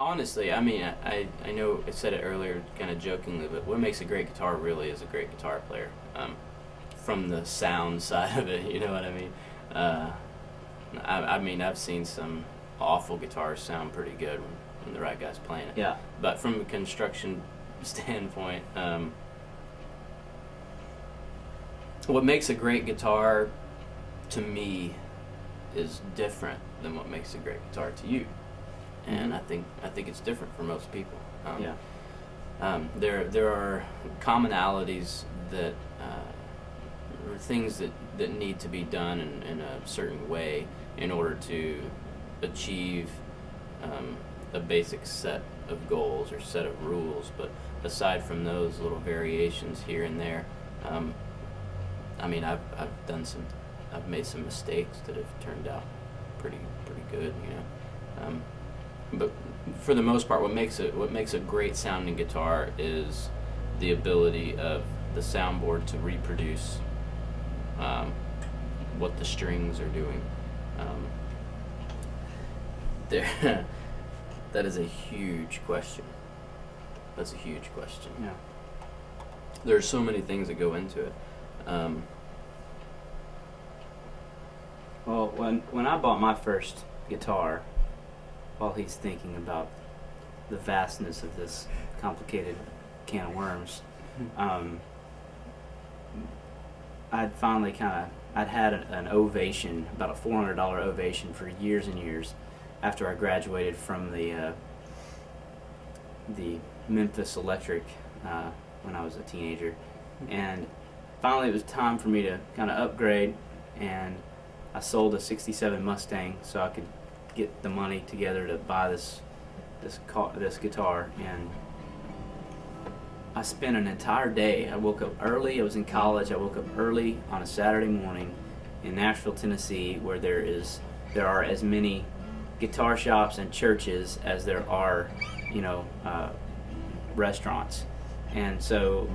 Honestly, I mean, I know I said it earlier, kind of jokingly, but what makes a great guitar really is a great guitar player. From the sound side of it, you know what I mean? Uh, I mean, I've seen some awful guitars sound pretty good when the right guy's playing it. Yeah. But from a construction standpoint, what makes a great guitar to me is different than what makes a great guitar to you, and I think it's different for most people. Yeah. There are commonalities that or things that need to be done in a certain way in order to achieve a basic set of goals or set of rules. But aside from those little variations here and there, I mean, I've made some mistakes that have turned out pretty good, you know. But for the most part, what makes a great sounding guitar is the ability of the soundboard to reproduce what the strings are doing. There, that is a huge question. That's a huge question. Yeah. There's so many things that go into it. Well, when I bought my first guitar, while he's thinking about the vastness of this complicated can of worms, I'd finally I'd had an ovation, about a $400 ovation for years and years, after I graduated from the Memphis Electric when I was a teenager, and finally it was time for me to kind of upgrade, and I sold a '67 Mustang so I could get the money together to buy this guitar, and I spent an entire day. I woke up early. I was in college. I woke up early on a Saturday morning in Nashville, Tennessee, where there are as many guitar shops and churches as there are, restaurants, and so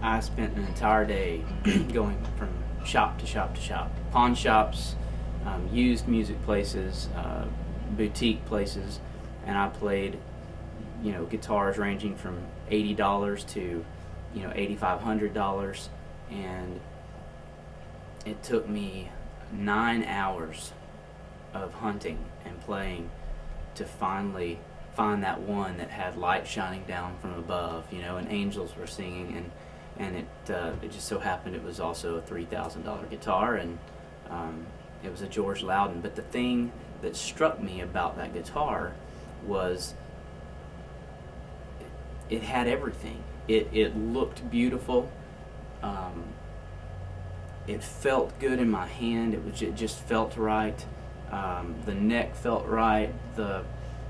I spent an entire day going from shop to shop to shop, pawn shops, used music places, boutique places, and I played, guitars ranging from $80 to, $8,500, and it took me 9 hours of hunting and playing to finally find that one that had light shining down from above, and angels were singing, and it just so happened it was also a $3,000 guitar, and it was a George Loudon. But the thing that struck me about that guitar was it had everything. It looked beautiful. It felt good in my hand. It just felt right. The neck felt right. The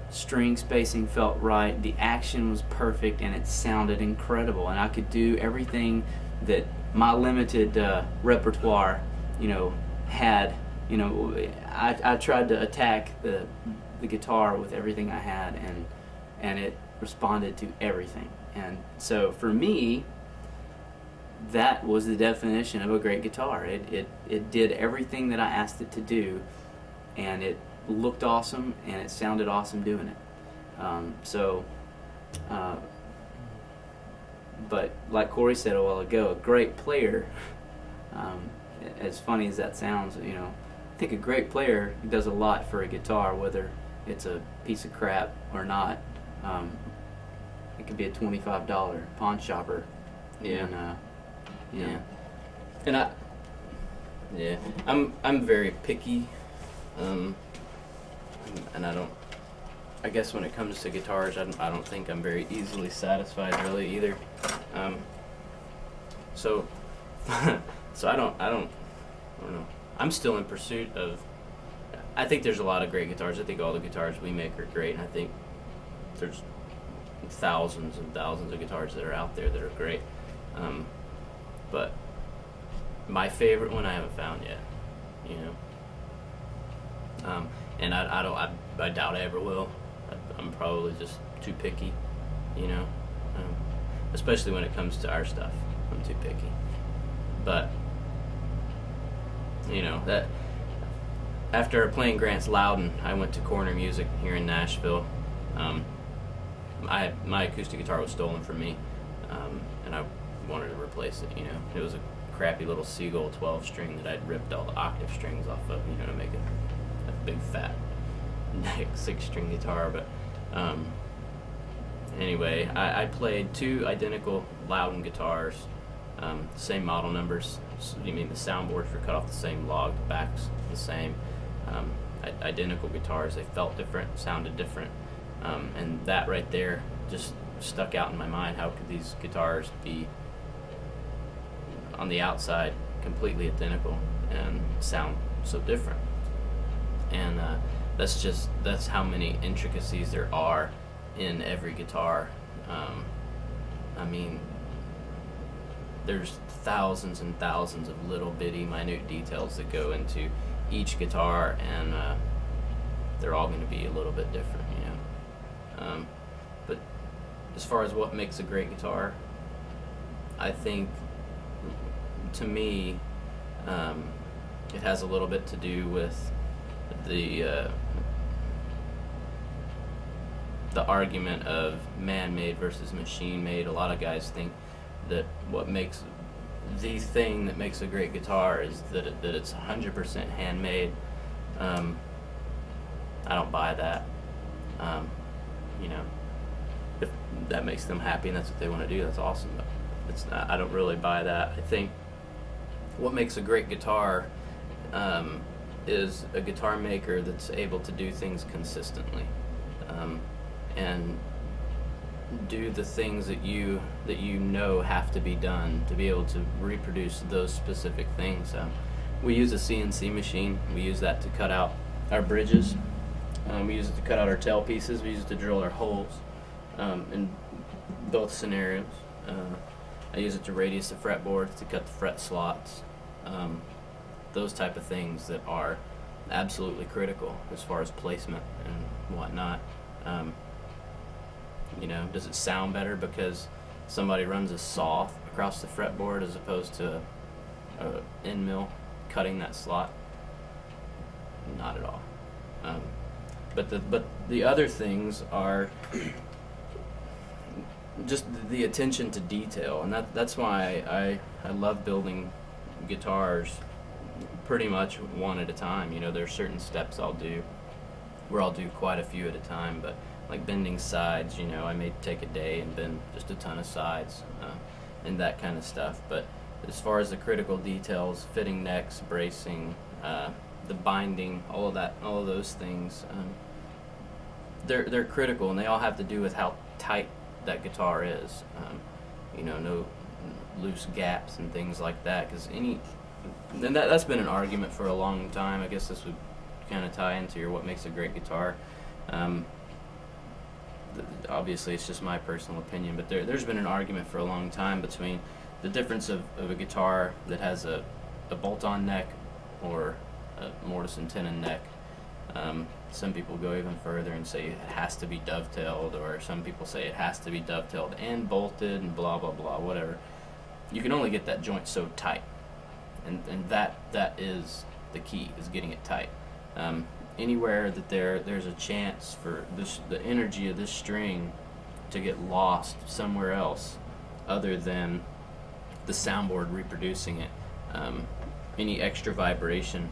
string spacing felt right. The action was perfect, and it sounded incredible. And I could do everything that my limited repertoire, had. I tried to attack the guitar with everything I had, and it responded to everything. And so for me, that was the definition of a great guitar. It did everything that I asked it to do, and it looked awesome, and it sounded awesome doing it. But like Cory said a while ago, a great player, as funny as that sounds, I think a great player does a lot for a guitar, whether it's a piece of crap or not. It could be a $25 pawn shopper. Yeah. And, And I'm very picky, and I guess when it comes to guitars, I don't think I'm very easily satisfied really either. So I don't know. I'm still in pursuit of. I think there's a lot of great guitars. I think all the guitars we make are great, and I think there's thousands and thousands of guitars that are out there that are great. But my favorite one I haven't found yet, and I doubt I ever will. I'm probably just too picky, especially when it comes to our stuff. I'm too picky. But that after playing Grant's Loudon, I went to Corner Music here in Nashville, My acoustic guitar was stolen from me, and I wanted to replace it. It was a crappy little Seagull 12 string that I'd ripped all the octave strings off of, to make a big fat neck 6-string guitar. But anyway, I played 2 identical Loudon guitars, same model numbers. So, the soundboards were cut off the same log, the backs the same. Identical guitars. They felt different, sounded different, and that right there just stuck out in my mind. How could these guitars be on the outside completely identical and sound so different? And that's how many intricacies there are in every guitar. There's thousands and thousands of little bitty minute details that go into each guitar, and they're all going to be a little bit different. But as far as what makes a great guitar, I think, to me, it has a little bit to do with the argument of man-made versus machine-made. A lot of guys think that the thing that makes a great guitar is that it's 100% handmade. I don't buy that. If that makes them happy and that's what they want to do, that's awesome. But it's not. I don't really buy that. I think what makes a great guitar is a guitar maker that's able to do things consistently, and do the things that you have to be done to be able to reproduce those specific things. We use a CNC machine. We use that to cut out our bridges. We use it to cut out our tail pieces. We use it to drill our holes, in both scenarios. I use it to radius the fretboards, to cut the fret slots, those type of things that are absolutely critical as far as placement and whatnot. Does it sound better because somebody runs a saw across the fretboard as opposed to a end mill cutting that slot? Not at all. But the other things are just the attention to detail, and that's why I love building guitars pretty much one at a time. There's certain steps I'll do where I'll do quite a few at a time, but like bending sides, I may take a day and bend just a ton of sides, and that kind of stuff. But as far as the critical details, fitting necks, bracing, the binding, all of those things, they're critical, and they all have to do with how tight that guitar is. No loose gaps and things like that, because that's been an argument for a long time. I guess this would kind of tie into what makes a great guitar. Obviously, it's just my personal opinion, but there's been an argument for a long time between the difference of a guitar that has a bolt-on neck or a mortise and tenon neck. Some people go even further and say it has to be dovetailed, or some people say it has to be dovetailed and bolted and blah blah blah, whatever. You can only get that joint so tight, and that is the key, is getting it tight. Anywhere that there's a chance for the energy of this string to get lost somewhere else other than the soundboard reproducing it, any extra vibration,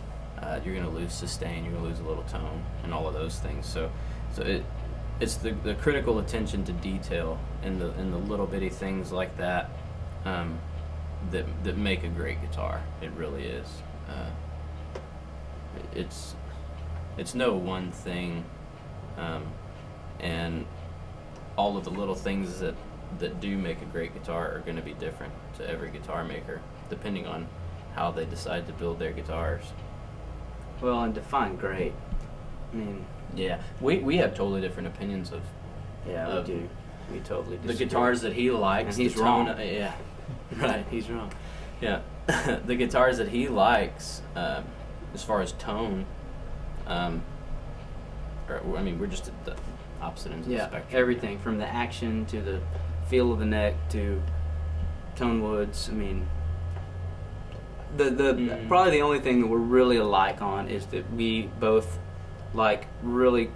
you're going to lose sustain, you're going to lose a little tone, and all of those things. So it's the critical attention to detail and the little bitty things like that, that make a great guitar. It really is. It's no one thing, and all of the little things that do make a great guitar are going to be different to every guitar maker, depending on how they decide to build their guitars. Well, and define great. Yeah, we have totally different opinions of. Yeah, we do. We totally disagree. The guitars that he likes. And he's the tone, wrong. Yeah, right. He's wrong. Yeah, the guitars that he likes, as far as tone, we're just at the opposite ends of the spectrum. Everything from the action to the feel of the neck to tone woods. Probably the only thing that we're really alike on is that we both like really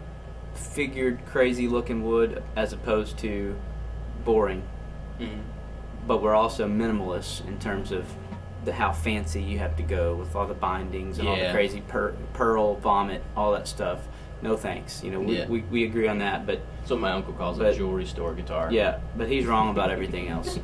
figured, crazy looking wood as opposed to boring. Mm-hmm. But we're also minimalists in terms of how fancy you have to go with all the bindings and all the Yeah. crazy pearl vomit, all that stuff. No thanks. You know, Yeah. we agree on that, but That's what my uncle calls a But- jewelry store guitar. yeah, but he's wrong about everything else.